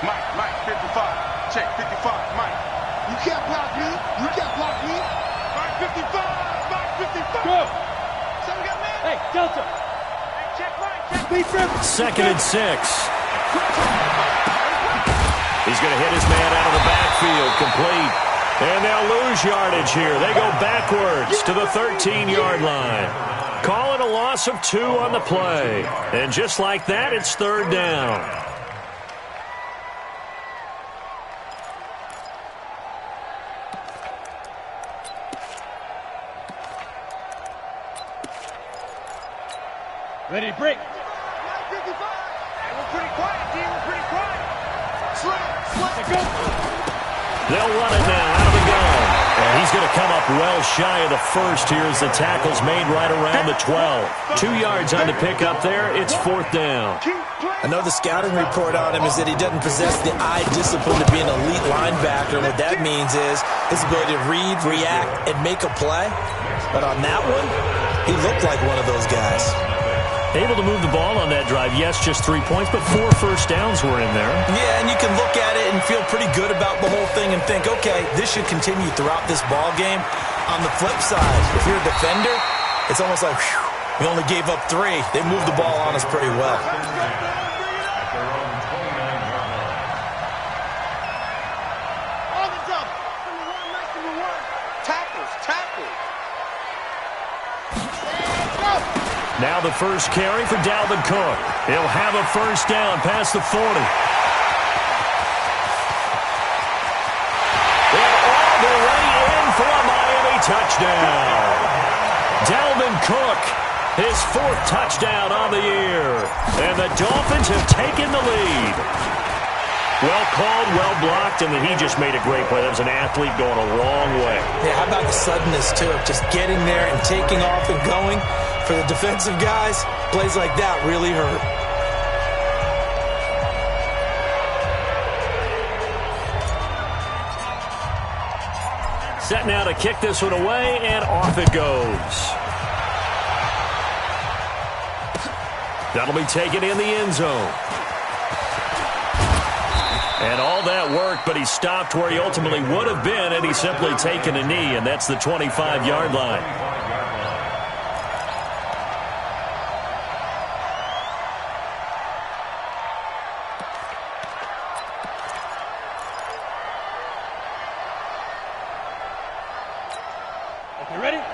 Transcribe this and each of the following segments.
Mike, 55. Check, 55, Mike. You can't block me. You can't block me. Mike, 55. Mike, 55. Go. Someone got man. Hey, Delta. Hey, check Mike. Check. Beat Rip. 2nd and 6. He's going to hit his man out of the backfield, complete. And they'll lose yardage here. They go backwards to the 13-yard line. Calling a loss of 2 on the play. And just like that, it's 3rd down. Ready to break. 55. Hey, we're pretty quiet, team. We're pretty quiet. Let go. They'll run it now out of the gun. And he's going to come up well shy of the first here as the tackle's made right around the 12. 2 yards on the pickup there. It's 4th down. I know the scouting report on him is that he doesn't possess the eye discipline to be an elite linebacker. What that means is his ability to read, react, and make a play. But on that one, he looked like one of those guys. Able to move the ball on that drive. Yes, just 3 points, but 4 first downs were in there. Yeah, and you can look at it and feel pretty good about the whole thing and think, okay, this should continue throughout this ball game. On the flip side, if you're a defender, it's almost like, whew, we only gave up 3. They moved the ball on us pretty well. On the jump. Number one. Tackles. Now the first carry for Dalvin Cook. He'll have a first down past the 40. And all the way in for a Miami touchdown. Dalvin Cook, his 4th touchdown on the year. And the Dolphins have taken the lead. Well called, well blocked, and then he just made a great play. That was an athlete going a long way. Yeah, how about the suddenness, too, of just getting there and taking off and going? For the defensive guys, plays like that really hurt. Set now to kick this one away, and off it goes. That'll be taken in the end zone. And all that work, but he stopped where he ultimately would have been, and he's simply taken a knee, and that's the 25-yard line.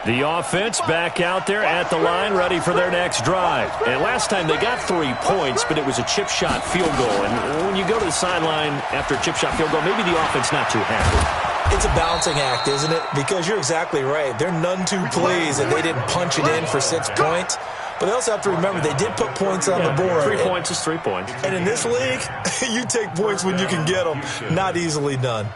The offense back out there at the line, ready for their next drive. And last time they got 3 points, but it was a chip shot field goal. And when you go to the sideline after a chip shot field goal, maybe the offense not too happy. It's a balancing act, isn't it? Because you're exactly right. They're none too pleased that they didn't punch it in for 6 points. But they also have to remember they did put points on the board. 3 points is 3 points. And in this league, you take points when you can get them. Not easily done.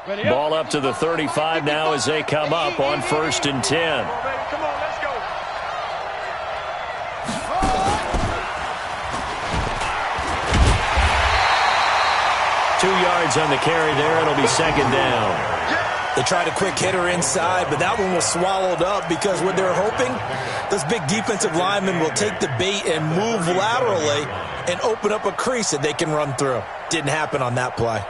Ball up to the 35 now as they come up on 1st and 10. Come on, let's go. 2 yards on the carry there. It'll be 2nd down. They tried a quick hitter inside, but that one was swallowed up because what they're hoping, those big defensive linemen will take the bait and move laterally and open up a crease that they can run through. Didn't happen on that play.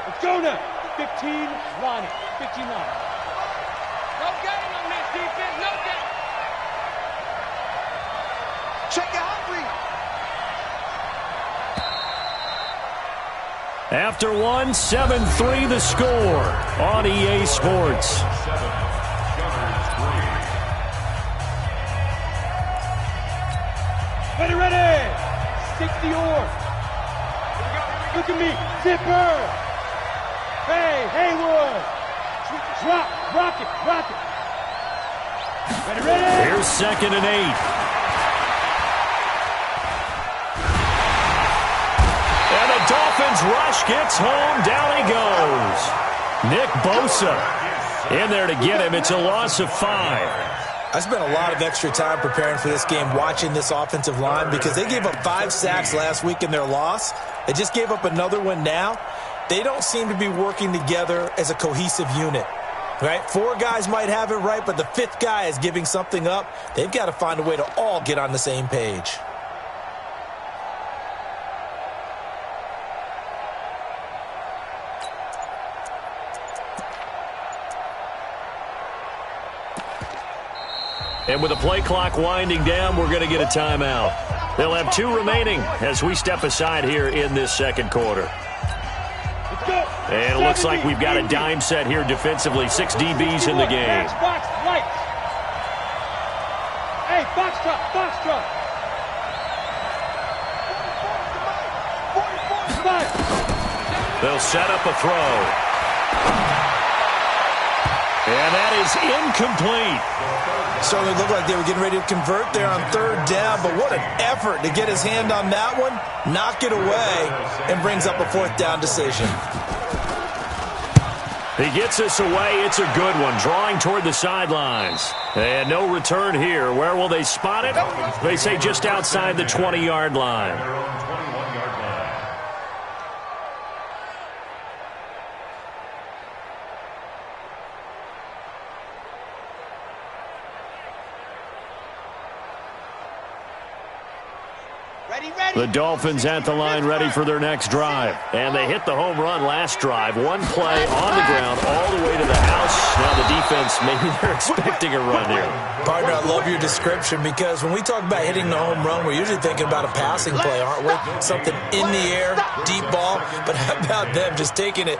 Let's go now. 15 line. 15 line. No game on this defense. No game. Check it hungry. After one, 7-3 the score on EA Sports. Ready. 60 oar. Look at me. Zipper. Hey, Haywood. Drop. Rock it. Ready. Here's 2nd and 8. And the Dolphins rush gets home. Down he goes. Nick Bosa in there to get him. It's a loss of 5. I spent a lot of extra time preparing for this game, watching this offensive line, because they gave up 5 sacks last week in their loss. They just gave up another one now. they don't seem to be working together as a cohesive unit. Right? 4 guys might have it right, but the 5th guy is giving something up. They've got to find a way to all get on the same page. And with the play clock winding down, we're going to get a timeout. They'll have 2 remaining as we step aside here in this second quarter. And it looks like we've got a dime set here defensively. 6 DBs in the game. Box, right. Hey, box drop, box drop. They'll set up a throw. And that is incomplete. Certainly looked like they were getting ready to convert there on 3rd down, but what an effort to get his hand on that one, knock it away, and brings up a 4th down decision. He gets this away. It's a good one. Drawing toward the sidelines. And no return here. Where will they spot it? They say just outside the 20-yard line. The Dolphins at the line ready for their next drive. And they hit the home run last drive. 1 play on the ground all the way to the house. Now the defense, maybe they're expecting a run here. Partner, I love your description because when we talk about hitting the home run, we're usually thinking about a passing play, aren't we? Something in the air, deep ball. But how about them just taking it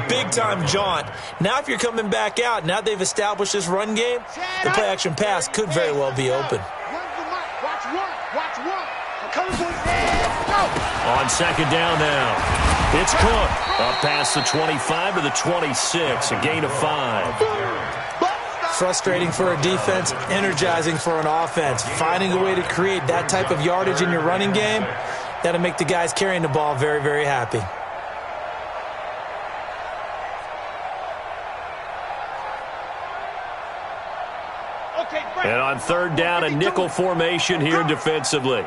big-time jaunt? Now if you're coming back out, now they've established this run game, the play-action pass could very well be open. Watch one. On 2nd down now, it's Cook. Up past the 25 to the 26, a gain of 5. Frustrating for a defense, energizing for an offense. Finding a way to create that type of yardage in your running game, that'll make the guys carrying the ball very, very happy. And on 3rd down, a nickel formation here defensively.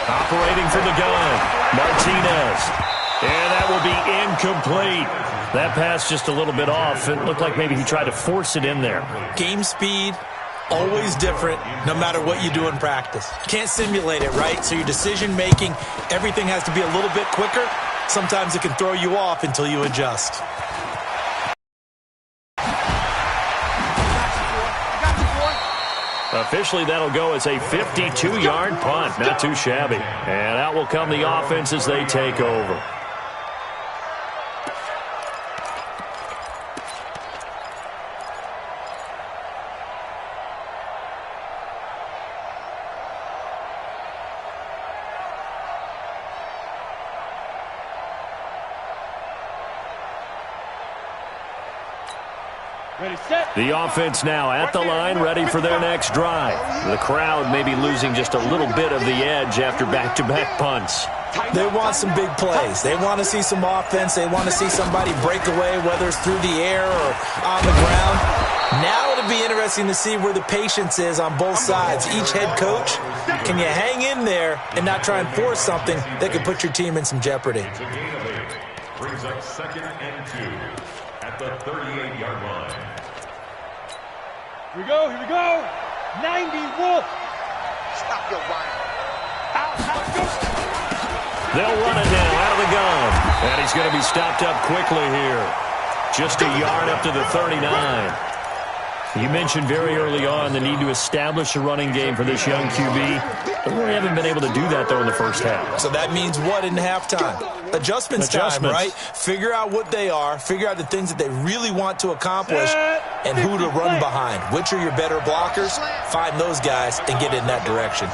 Operating from the gun, Martinez. And that will be incomplete. That pass just a little bit off. It looked like maybe he tried to force it in there. Game speed, always different, no matter what you do in practice. You can't simulate it, right? So your decision-making, everything has to be a little bit quicker. Sometimes it can throw you off until you adjust. Officially, that'll go as a 52-yard punt. Not too shabby. And out will come the offense as they take over. The offense now at the line, ready for their next drive. The crowd may be losing just a little bit of the edge after back-to-back punts. They want some big plays. They want to see some offense. They want to see somebody break away, whether it's through the air or on the ground. Now it'll be interesting to see where the patience is on both sides. Each head coach, can you hang in there and not try and force something that could put your team in some jeopardy? Brings up 2nd and 2 at the 38-yard line. Here we go. 90 Wolf. Stop your whining. They'll run it now out of the gun. And he's going to be stopped up quickly here. Just a yard up to the 39. You mentioned very early on the need to establish a running game for this young QB. They really haven't been able to do that, though, in the first half. So that means what in halftime? Adjustments time, right? Figure out what they are, figure out the things that they really want to accomplish, and who to run behind. Which are your better blockers? Find those guys and get in that direction.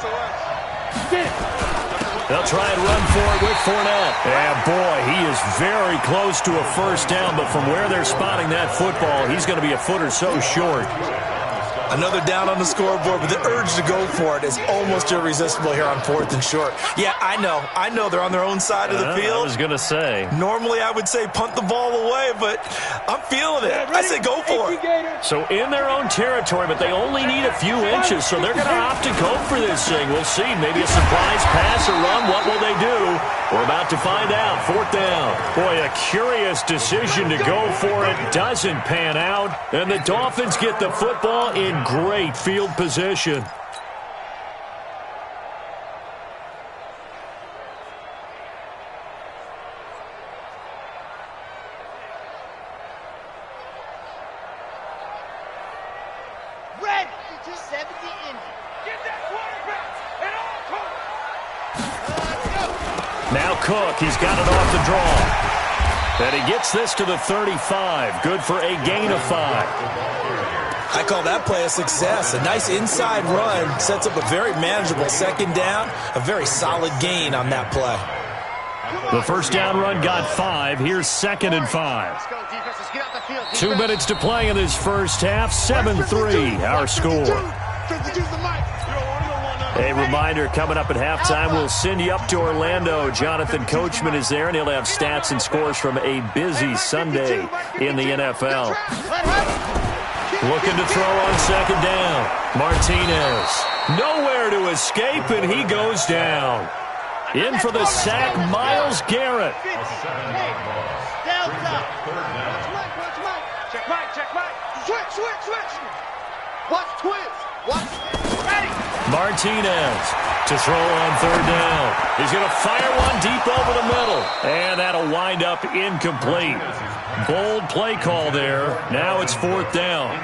They'll try and run for it with Fournette. And, boy, he is very close to a first down, but from where they're spotting that football, he's going to be a foot or so short. Another down on the scoreboard, but the urge to go for it is almost irresistible here on 4th and short. Yeah, I know they're on their own side of the field. I was going to say. Normally I would say punt the ball away, but I'm feeling it. I say go for it. So in their own territory, but they only need a few inches, so they're going to opt to go for this thing. We'll see. Maybe a surprise pass or run. What will they do? We're about to find out. 4th down. Boy, a curious decision to go for it. Doesn't pan out. And the Dolphins get the football in great field position. Ready. 70 Indy. Get that quarterback and all cover. Now Cook, he's got it off the draw. And he gets this to the 35. Good for a gain of 5. I call that play a success. A nice inside run sets up a very manageable 2nd down. A very solid gain on that play. The first down run got 5. Here's 2nd and 5. Let's go, defense. Let's get out the field. 2 minutes to play in this first half. 7-3 our score. A reminder, coming up at halftime, we'll send you up to Orlando. Jonathan Coachman is there, and he'll have stats and scores from a busy Sunday in the NFL. Looking to throw on 2nd down. Martinez. Nowhere to escape, and he goes down. In for the sack, Myles Garrett. Check Mike. Switch. Watch twins. Ready. Martinez to throw on 3rd down. He's going to fire one deep over the middle. And that'll wind up incomplete. Bold play call there. Now it's 4th down.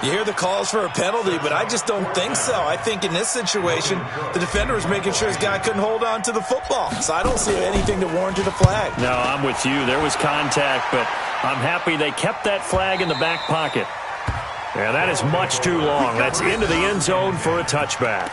You hear the calls for a penalty, but I just don't think so. I think in this situation, the defender was making sure his guy couldn't hold on to the football. So I don't see anything to warrant a flag. No, I'm with you. There was contact, but I'm happy they kept that flag in the back pocket. And that is much too long. That's into the end zone for a touchback.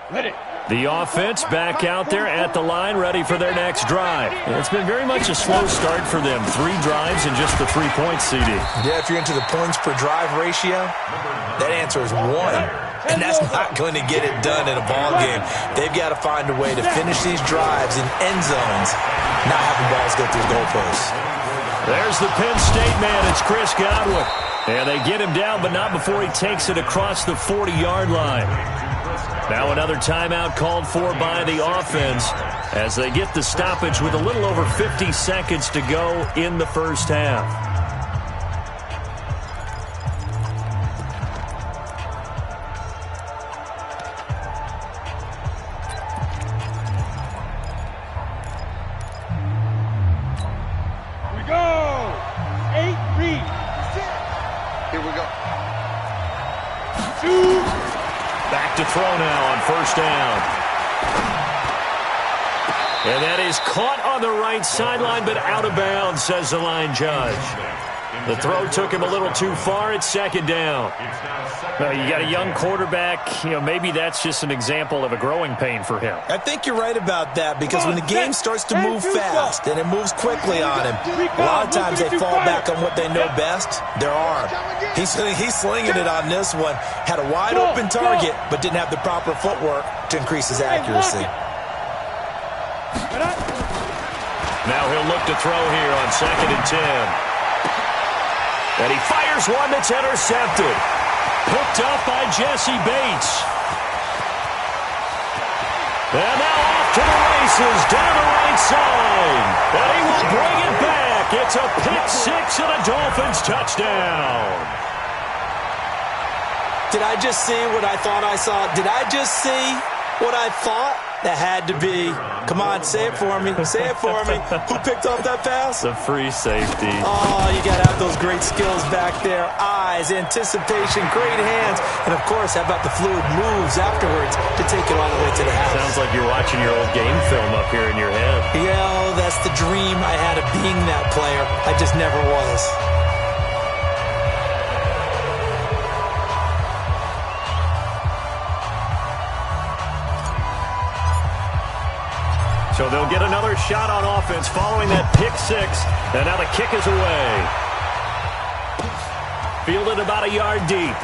Ready. The offense back out there at the line, ready for their next drive. It's been very much a slow start for them. 3 drives and just the 3 points, CD. Yeah, if you're into the points per drive ratio, that answer is 1. And that's not going to get it done in a ball game. They've got to find a way to finish these drives in end zones, not having balls go through goalposts. There's the Penn State man. It's Chris Godwin. And they get him down, but not before he takes it across the 40-yard line. Now another timeout called for by the offense as they get the stoppage with a little over 50 seconds to go in the first half. We go. 8 read. Here we go. 2. Back to throw now on first down. And that is caught on the right sideline, but out of bounds, says the line judge. The throw took him a little too far. It's 2nd down. Well, you got a young quarterback. Maybe that's just an example of a growing pain for him. I think you're right about that because when the game starts to move fast and it moves quickly on him, a lot of times they fall back on what they know best, their arm. He's slinging it on this one. Had a wide open target, but didn't have the proper footwork to increase his accuracy. Now he'll look to throw here on 2nd and 10. And he fires one that's intercepted. Picked up by Jesse Bates. And now off to the races down the right side. And he will bring it back. It's a pick 6 and a Dolphins touchdown. Did I just see what I thought I saw? Did I just see what I thought That had to be. Come on, say it for me. Say it for me. Who picked up that pass? The free safety. Oh, you got to have those great skills back there. Eyes, anticipation, great hands. And, of course, how about the fluid moves afterwards to take it all the way to the house? Sounds like you're watching your old game film up here in your head. Yeah, that's the dream I had of being that player. I just never was. So they'll get another shot on offense following that pick six. And now the kick is away. Fielded about a yard deep.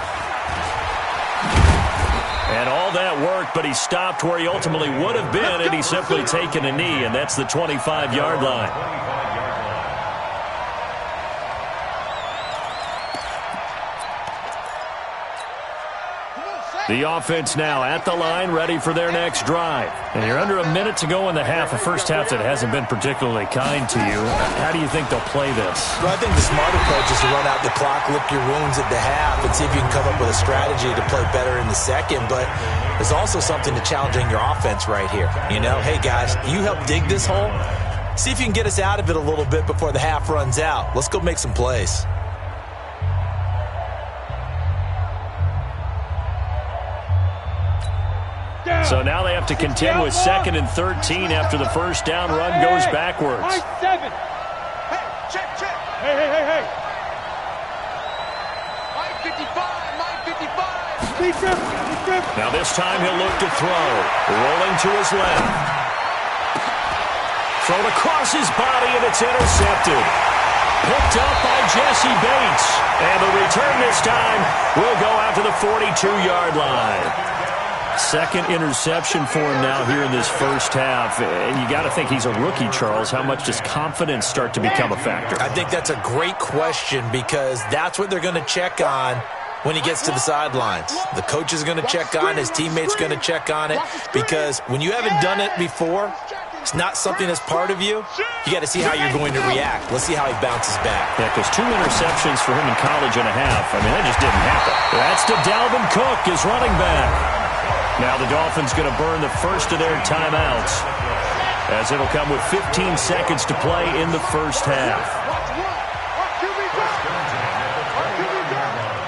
And all that worked, but he stopped where he ultimately would have been, and he's simply taken a knee, and that's the 25-yard line. The offense now at the line, ready for their next drive. And you're under a minute to go in the half, a first half that hasn't been particularly kind to you. How do you think they'll play this? Well, I think the smart approach is to run out the clock, lick your wounds at the half, and see if you can come up with a strategy to play better in the second. But there's also something to challenging your offense right here. You know, hey, guys, you help dig this hole. See if you can get us out of it a little bit before the half runs out. Let's go make some plays. So now they have to contend with 2nd and 13 after the first down run goes backwards. 7. Hey, check. Hey. Mike 55. Speed trip. Now this time he'll look to throw. Rolling to his left. Thrown across his body, and it's intercepted. Picked up by Jesse Bates. And the return this time will go out to the 42-yard line. Second interception for him now here in this first half. And you got to think he's a rookie, Charles. How much does confidence start to become a factor? I think that's a great question because that's what they're going to check on when he gets to the sidelines. The coach is going to check on, his teammates going to check on it, because when you haven't done it before, it's not something that's part of you. You got to see how you're going to react. Let's see how he bounces back. Yeah, because 2 interceptions for him in college and a half. I mean, that just didn't happen. That's to Dalvin Cook, his running back. Now the Dolphins going to burn the first of their timeouts, as it'll come with 15 seconds to play in the first half.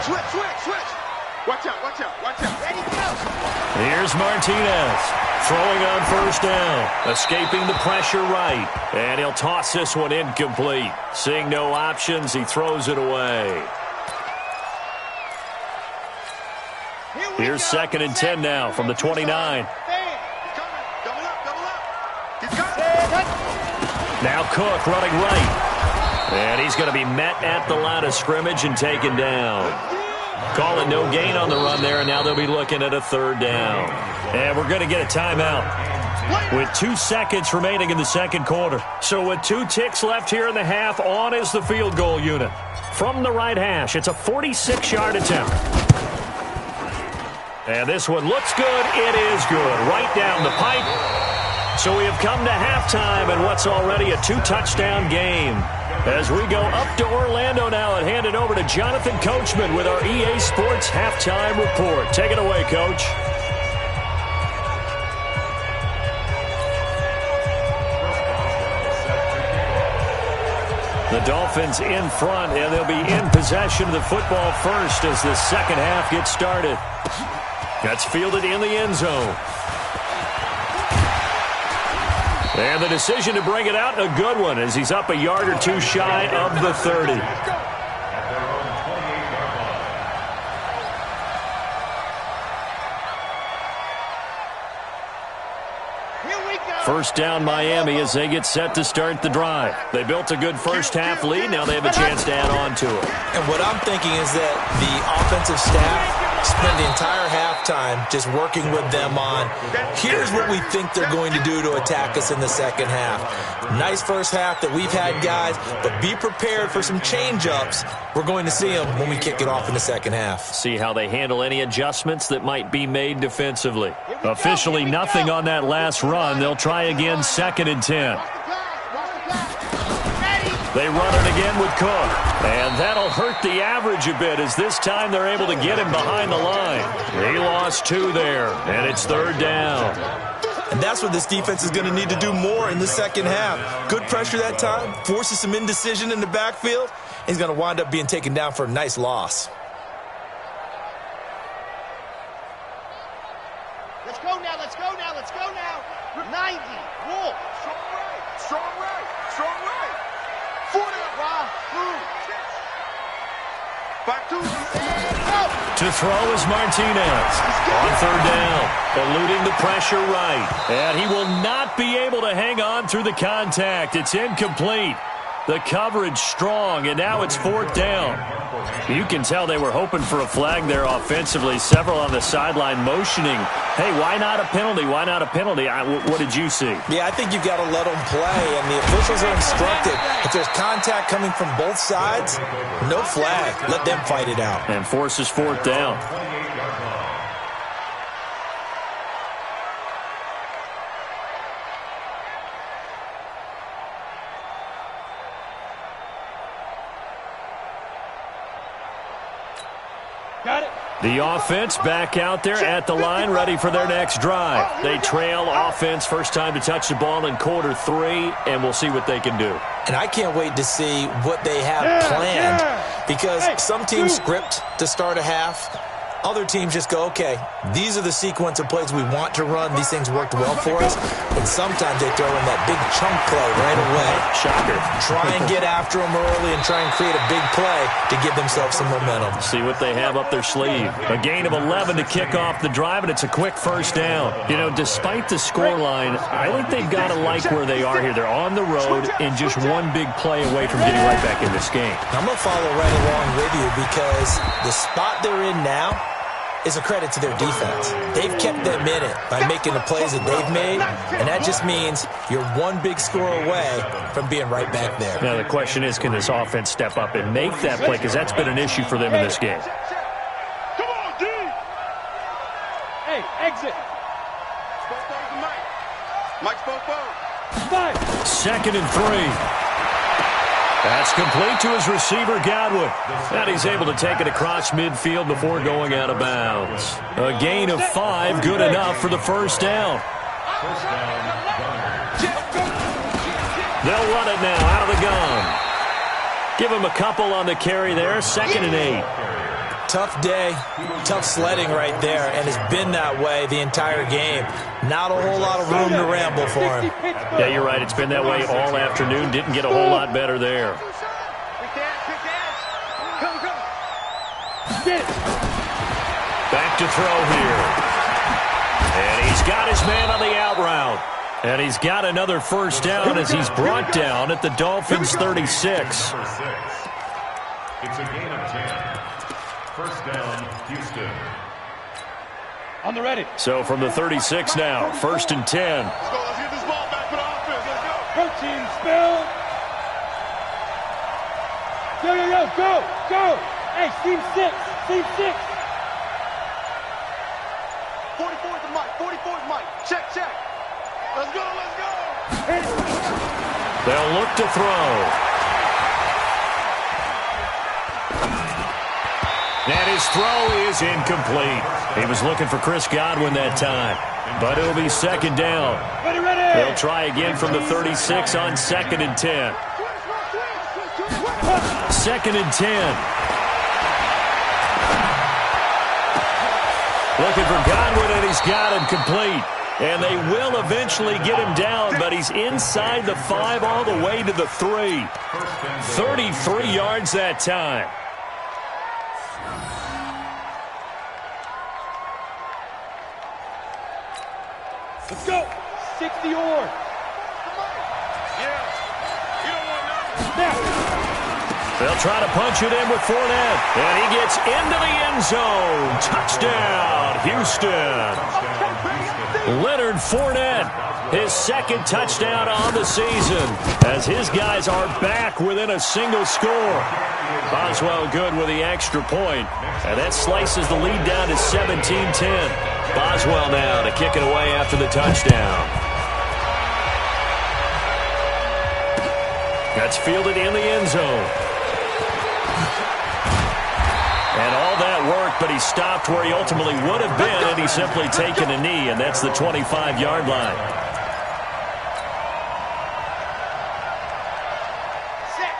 Switch. Watch out. Ready, go. Here's Martinez throwing on first down, escaping the pressure right, and he'll toss this one incomplete. Seeing no options, he throws it away. Here's 2nd and 10 now from the 29. Double up. Now Cook running right. And he's going to be met at the line of scrimmage and taken down. Calling no gain on the run there, and now they'll be looking at a 3rd down. And we're going to get a timeout with 2 seconds remaining in the second quarter. So with 2 ticks left here in the half, on is the field goal unit. From the right hash, it's a 46-yard attempt. And this one looks good. It is good. Right down the pipe. So we have come to halftime and what's already a 2-touchdown game. As we go up to Orlando now and hand it over to Jonathan Coachman with our EA Sports Halftime Report. Take it away, Coach. The Dolphins in front, and they'll be in possession of the football first as the second half gets started. That's fielded in the end zone. And the decision to bring it out, a good one, as he's up a yard or 2 shy of the 30. First down Miami as they get set to start the drive. They built a good first half lead. Now they have a chance to add on to it. And what I'm thinking is that the offensive staff spend the entire halftime just working with them on, here's what we think they're going to do to attack us in the second half. Nice first half that we've had, guys, but be prepared for some change-ups. We're going to see them when we kick it off in the second half. See how they handle any adjustments that might be made defensively. Officially nothing on that last run. They'll try again, 2nd and 10. They run it again with Cook. And that'll hurt the average a bit as this time they're able to get him behind the line. He lost 2 there, and it's 3rd down. And that's what this defense is going to need to do more in the second half. Good pressure that time, forces some indecision in the backfield. He's going to wind up being taken down for a nice loss. Let's go now, let's go now, let's go now. 90, Wolf. Strong right, strong right, strong right. 40, Rob, through. Back to To throw is Martinez. On third down, eluding the pressure right. And he will not be able to hang on through the contact. It's incomplete. The coverage strong, and now it's fourth down. You can tell they were hoping for a flag there offensively. Several on the sideline motioning, hey, why not a penalty? Why not a penalty? What did you see? Yeah, I think you've got to let them play, and the officials are instructed. If there's contact coming from both sides, no flag. Let them fight it out. And forces fourth down. Got it. The offense back out there at the line, ready for their next drive. They trail offense, first time to touch the ball in quarter 3, and we'll see what they can do. And I can't wait to see what they have planned, because some teams script to start a half. Other teams just go, okay, these are the sequence of plays we want to run. These things worked well for us. And sometimes they throw in that big chunk play right away. Shocker. Try and get after them early and try and create a big play to give themselves some momentum. See what they have up their sleeve. A gain of 11 to kick off the drive, and it's a quick first down. You know, despite the scoreline, I think they've got to like where they are here. They're on the road and just one big play away from getting right back in this game. I'm going to follow right along with you, because the spot they're in now is a credit to their defense. They've kept them in it by making the plays that they've made, and that just means you're one big score away from being right back there. Now, the question is, can this offense step up and make that play? Because that's been an issue for them in this game. Come on, D. Hey, exit. Mike Spopo. 5. Second and 3. That's complete to his receiver, Godwin. And he's able to take it across midfield before going out of bounds. A gain of 5, good enough for the first down. They'll run it now out of the gun. Give him a couple on the carry there, 2nd and 8. Tough day, tough sledding right there, and it's been that way the entire game. Not a whole lot of room to ramble for him. Yeah, you're right. It's been that way all afternoon. Didn't get a whole lot better there. Back to throw here. And he's got his man on the out route. And he's got another first down as he's brought down at the Dolphins' 36. It's a gain of 10. First down, Houston. On the ready. So from the 36 now, 1st and 10. Let's go, let's get this ball back for the offense. Let's go. Protein spill. Go. Hey, team 6. Team 6. 44's the mic, 44's mic. Check. Let's go. They'll look to throw. And his throw is incomplete. He was looking for Chris Godwin that time. But it'll be 2nd down. Ready. They'll try again from the 36 on 2nd and 10. 2nd and 10. Looking for Godwin, and he's got him complete. And they will eventually get him down, but he's inside the 5 all the way to the 3. 33 yards that time. Let's go. 60 or. They'll try to punch it in with Fournette. And he gets into the end zone. Touchdown, Houston. Leonard Fournette, his 2nd touchdown on the season, as his guys are back within a single score. Boswell good with the extra point. And that slices the lead down to 17-10. Boswell now to kick it away after the touchdown. That's fielded in the end zone. And all that work, but he he stopped where he ultimately would have been, and he's simply taken a knee, and that's the 25-yard line.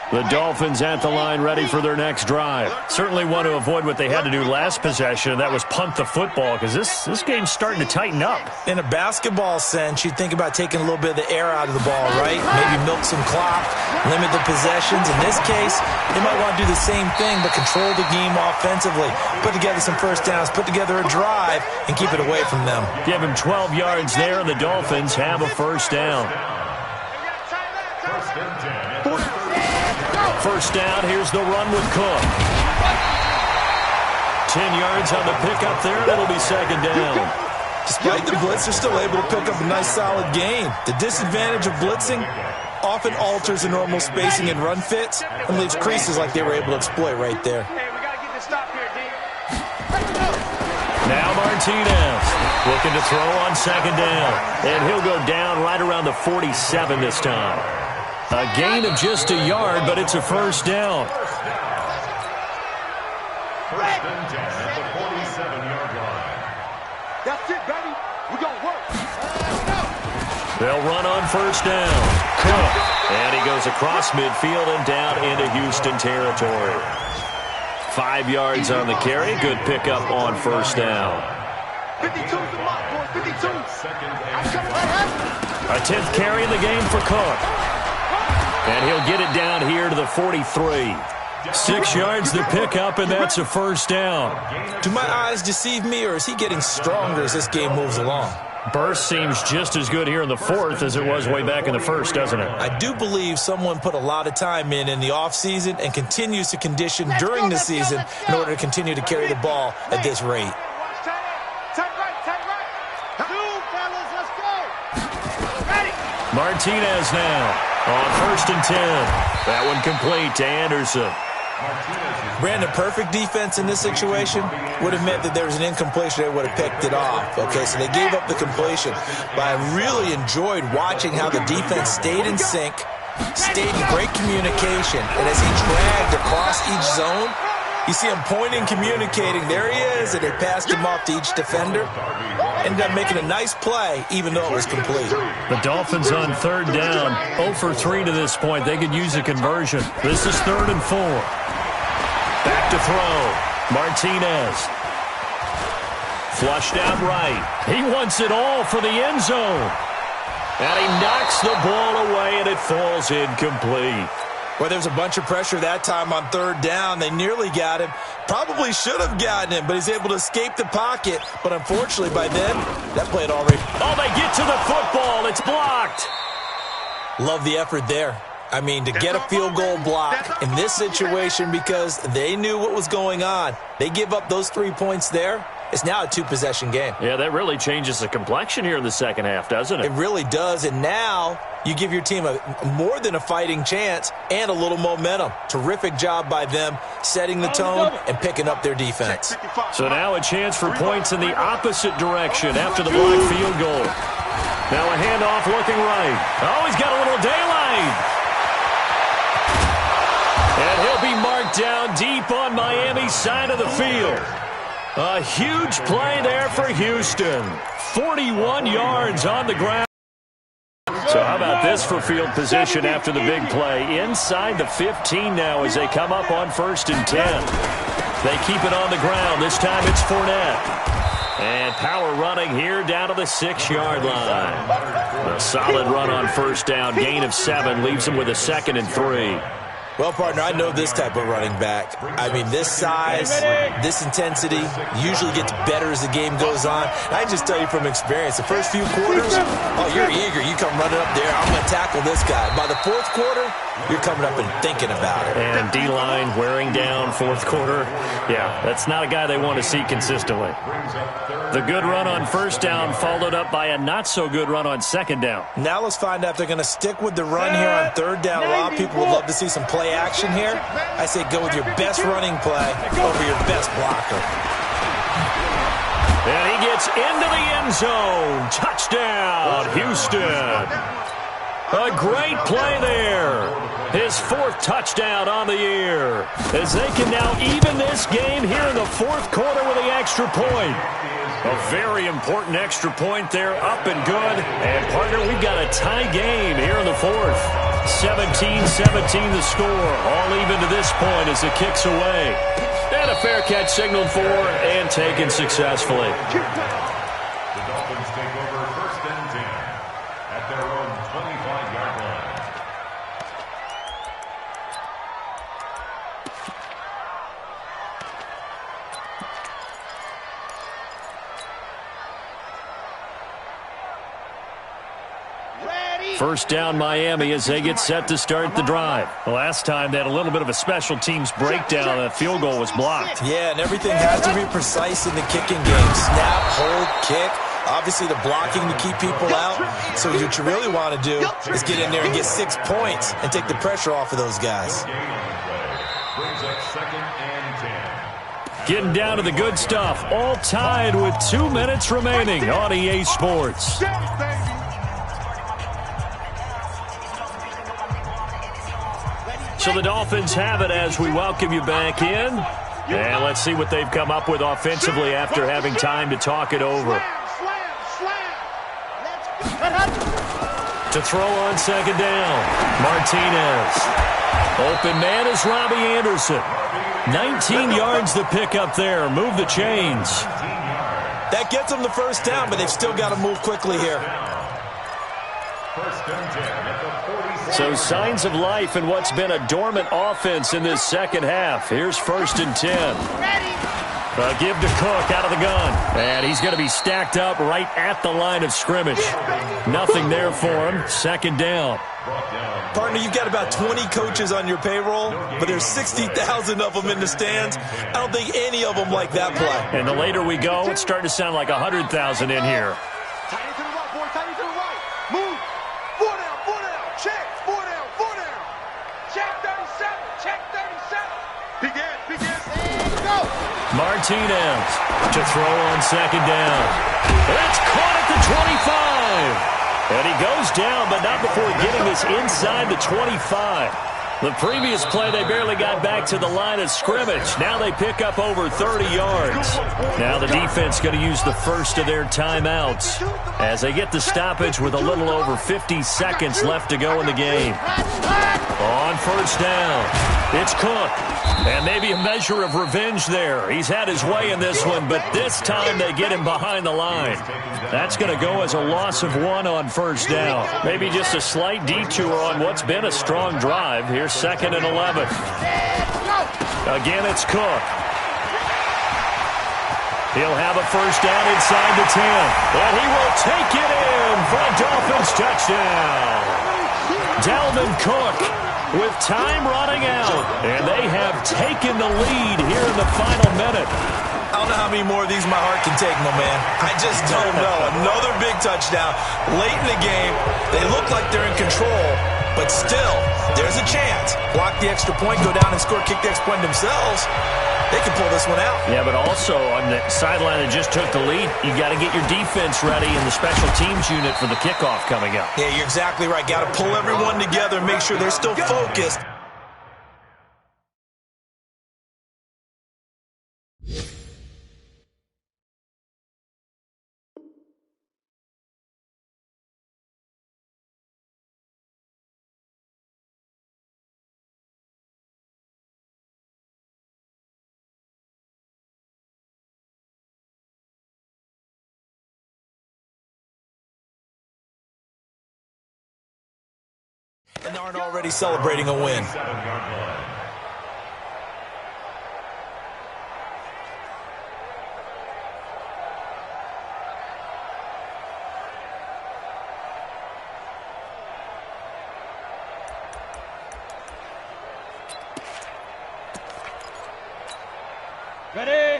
The Dolphins at the line ready for their next drive. Certainly want to avoid what they had to do last possession, and that was punt the football, because this game's starting to tighten up. In a basketball sense, you think about taking a little bit of the air out of the ball, right? Maybe milk some clock, limit the possessions. In this case, they might want to do the same thing, but control the game offensively. Put together some first downs, put together a drive, and keep it away from them. Give him 12 yards there, and the Dolphins have a first down. First down, here's the run with Cook. 10 yards on the pickup there, and it'll be second down. Despite the blitz, they're still able to pick up a nice, solid gain. The disadvantage of blitzing often alters the normal spacing and run fits and leaves creases like they were able to exploit right there. Hey, we got to get this stop here, D. Now Martinez looking to throw on second down, and he'll go down right around the 47 this time. A gain of just a yard, but it's a first down. First and 10 at the 47-yard line. That's it, baby. We're going to work. They'll run on first down. Cook. And he goes across midfield and down into Houston territory. 5 yards on the carry. Good pickup on first down. 52's the mark, boys. 52. A 10th carry in the game for Cook. And he'll get it down here to the 43. 6 yards to pick up, and that's a first down. Do my eyes deceive me, or is he getting stronger as this game moves along? Burst seems just as good here in the fourth as it was way back in the first, doesn't it? I do believe someone put a lot of time in the offseason and continues to condition during the season in order to continue to carry the ball at this rate. Take right. Two, fellas, let's go. Ready. Martinez now on first and 10. That one complete to Anderson. Brandon, perfect defense in this situation would have meant that there was an incompletion. They would have picked it off. Okay, so they gave up the completion. But I really enjoyed watching how the defense stayed in sync, stayed in great communication, and as he dragged across each zone, you see him pointing, communicating. There he is, and they passed him off to each defender. Ended up making a nice play, even though it was complete. The Dolphins on third down, 0 for 3 to this point. They could use a conversion. This is 3rd and 4. Back to throw. Martinez. Flushed out right. He wants it all for the end zone. And he knocks the ball away, and it falls incomplete. Well, there was a bunch of pressure that time on third down. They nearly got him. Probably should have gotten him, but he's able to escape the pocket. But unfortunately, by then, that play had already... Oh, they get to the football. It's blocked. Love the effort there. I mean, to get a field goal block in this situation because they knew what was going on. They give up those 3 points there. It's now a 2-possession game. Yeah, that really changes the complexion here in the second half, doesn't it? It really does, and now you give your team more than a fighting chance and a little momentum. Terrific job by them setting the tone and picking up their defense. So now a chance for points in the opposite direction after the blocked field goal. Now a handoff looking right. Oh, he's got a little daylight. And he'll be marked down deep on Miami's side of the field. A huge play there for Houston. 41 yards on the ground. So how about this for field position after the big play? Inside the 15 now as they come up on 1st and 10. They keep it on the ground. This time it's Fournette. And power running here down to the 6-yard line. A solid run on first down. Gain of 7 leaves him with a 2nd and 3. Well, partner, I know this type of running back. I mean, this size, this intensity usually gets better as the game goes on. I just tell you from experience, the first few quarters, oh, you're eager. You come running up there, I'm going to tackle this guy. By the 4th quarter, you're coming up and thinking about it. And D-line wearing down 4th quarter. Yeah, that's not a guy they want to see consistently. The good run on first down followed up by a not-so-good run on second down. Now let's find out if they're going to stick with the run here on third down. A lot of people would love to see some play action here. I say go with your best running play over your best blocker. And he gets into the end zone. Touchdown, Houston. A great play there. His 4th touchdown on the year. as they can now even this game here in the fourth quarter with the extra point. A very important extra point there, up and good. And, partner, we've got a tie game here in the fourth. 17-17 the score. All even to this point as it kicks away. And a fair catch signaled for and taken successfully. The Dolphins take over first and 10 at their own 25-yard line. First down Miami as they get set to start the drive. The last time they had a little bit of a special teams breakdown. That field goal was blocked. Yeah, and everything has to be precise in the kicking game. Snap, hold, kick. Obviously the blocking to keep people out. So what you really want to do is get in there and get 6 points and take the pressure off of those guys. Brings up second and 10. Getting down to the good stuff. All tied with 2 minutes remaining on EA Sports. So the Dolphins have it as we welcome you back in. And let's see what they've come up with offensively after having time to talk it over. To throw on second down, Martinez. Open man is Robbie Anderson. 19 yards to pick up there. Move the chains. That gets them the first down, but they've still got to move quickly here. First and 10 at the 46. So signs of life in what's been a dormant offense in this second half. Here's first and 10. Give to Cook out of the gun. And he's going to be stacked up right at the line of scrimmage. Nothing there for him. Second down. Partner, you've got about 20 coaches on your payroll, but there's 60,000 of them in the stands. I don't think any of them like that play. And the later we go, it's starting to sound like 100,000 in here. Tight to the right, boy. Tight to the right. Move. 4 down, 4 down. Check. 4 down, 4 down. Check 37. Check 37. Begin. And go. Martinez to throw on second down. It's caught at the 25. And he goes down, but not before getting this inside the 25. The previous play, they barely got back to the line of scrimmage. Now they pick up over 30 yards. Now the defense going to use the first of their timeouts as they get the stoppage with a little over 50 seconds left to go in the game. On first down, it's Cook. And maybe a measure of revenge there. He's had his way in this one, but this time they get him behind the line. That's going to go as a loss of 1 on first down. Maybe just a slight detour on what's been a strong drive. Here's second and 11. Again, it's Cook. He'll have a first down inside the 10. And he will take it in for a Dolphins touchdown. Dalvin Cook with time running out. And they have taken the lead here in the final minute. I don't know how many more of these my heart can take, my man. I just don't know. Another big touchdown late in the game. They look like they're in control, but still, there's a chance. Block the extra point, go down and score, kick the extra point themselves. They can pull this one out. Yeah, but also on the sideline that just took the lead, you got to get your defense ready in the special teams unit for the kickoff coming up. Yeah, you're exactly right. Got to pull everyone together and make sure they're still focused. And aren't already celebrating a win.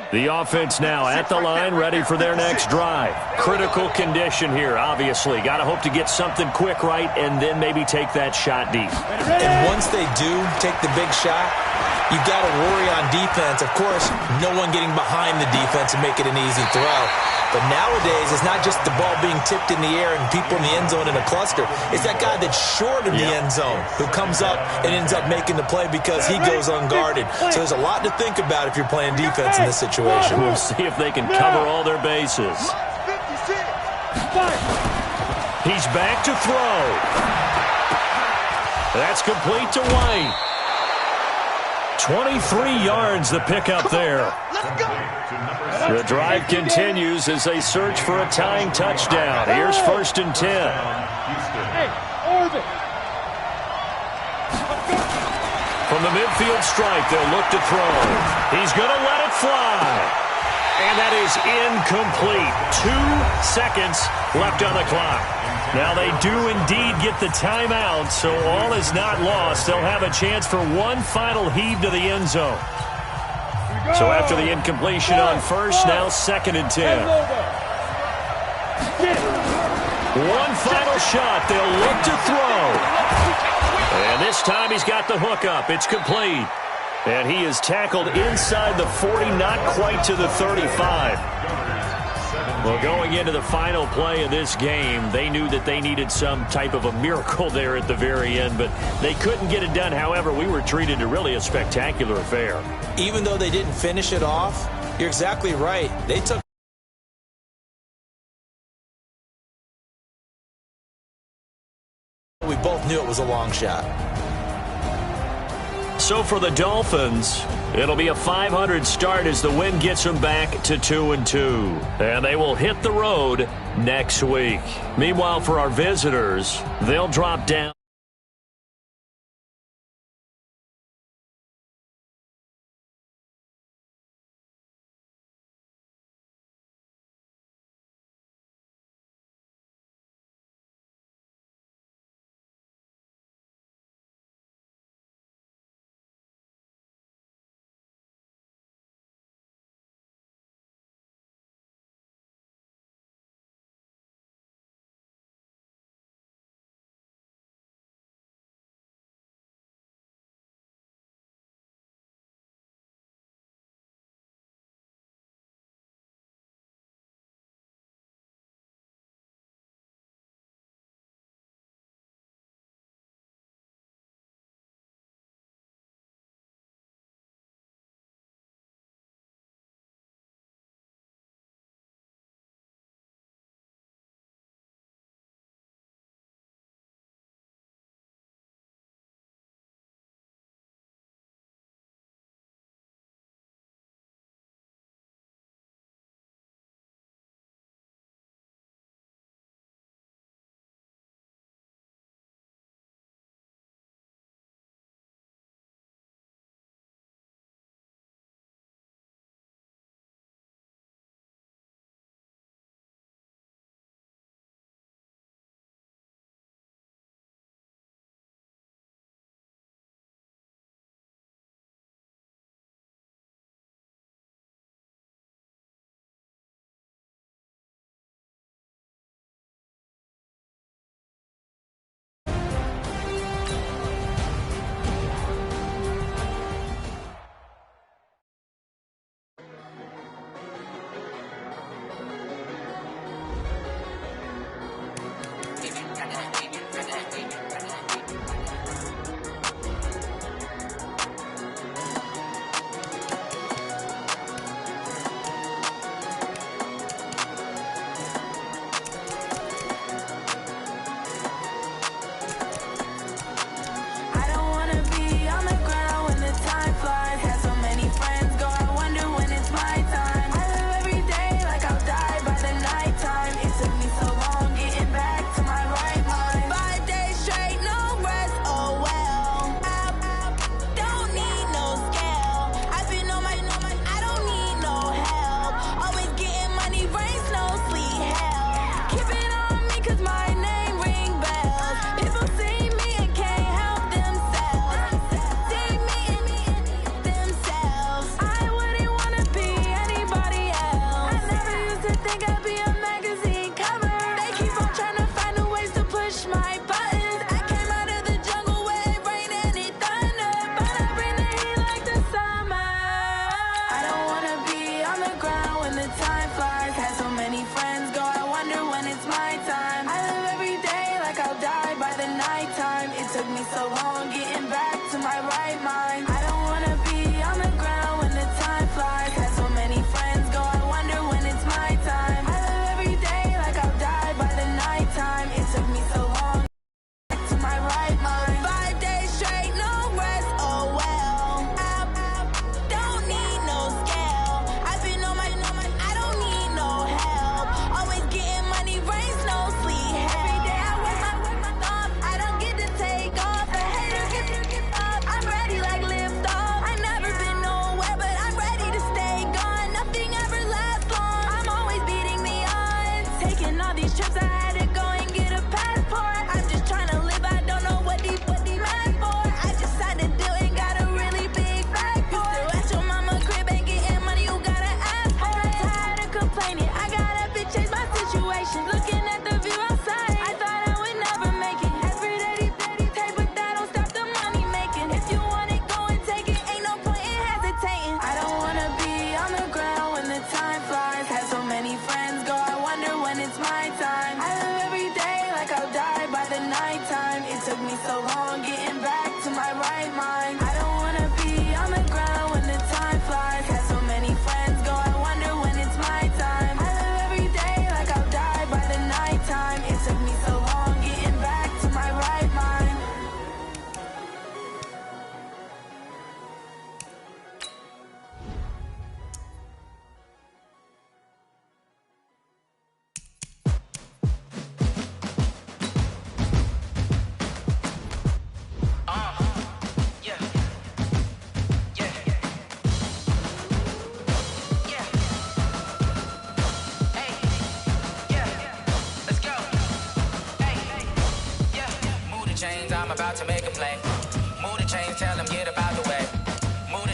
The offense now at the line, ready for their next drive. Critical condition here, obviously. Got to hope to get something quick right and then maybe take that shot deep. And once they do take the big shot, you've got to worry on defense. Of course, no one getting behind the defense and make it an easy throw. But nowadays, it's not just the ball being tipped in the air and people in the end zone in a cluster. It's that guy that's short of the end zone who comes up and ends up making the play because he goes unguarded. So there's a lot to think about if you're playing defense in this situation. We'll see if they can cover all their bases. He's back to throw. That's complete to White. 23 yards the pickup there. The drive continues as they search for a tying touchdown. Here's 1st and 10. Hey, Orbit. From the midfield stripe, they'll look to throw. He's going to let it fly. And that is incomplete. 2 seconds left on the clock. Now they do indeed get the timeout, so all is not lost. They'll have a chance for one final heave to the end zone. So after the incompletion on first, now 2nd and 10. One final shot. They'll look to throw. And this time he's got the hook up. It's complete. And he is tackled inside the 40, not quite to the 35. Well, going into the final play of this game, they knew that they needed some type of a miracle there at the very end, but they couldn't get it done. However, we were treated to really a spectacular affair. Even though they didn't finish it off, you're exactly right. They took we both knew it was a long shot. So for the Dolphins, it'll be a 500 start as the win gets them back to 2-2. And they will hit the road next week. Meanwhile, for our visitors, they'll drop down.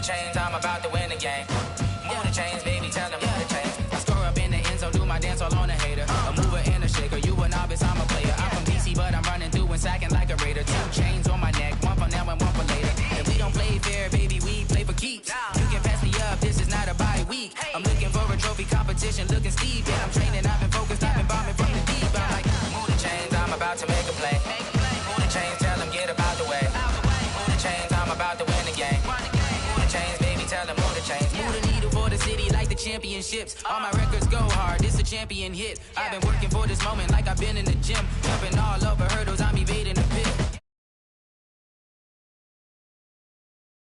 chains, I'm about to win the game. Move the chains, baby, tell them move the chains. I score up in the end zone, do my dance all on a hater. A mover and a shaker, you a novice, I'm a player. I'm from DC, but I'm running through and sacking like a raider. 2 chains on my neck, one for now and one for later. And we don't play fair, baby, we play for keeps. You can pass me up, this is not a bye week. I'm looking for a trophy competition, looking steep. Yeah, I'm training, I've been focused, I've been bombing from the deep. I'm like, move the chains, I'm about to make a play. Move the chains, tell them get about the way. Move the chains, I'm about to win the game. Move the chains, baby, tell them move the chains. Move the needle for the city like the championships. All my records go hard, this a champion hit. I've been working for this moment like I've been in the gym. Jumping all over hurdles, I'm evading the pit.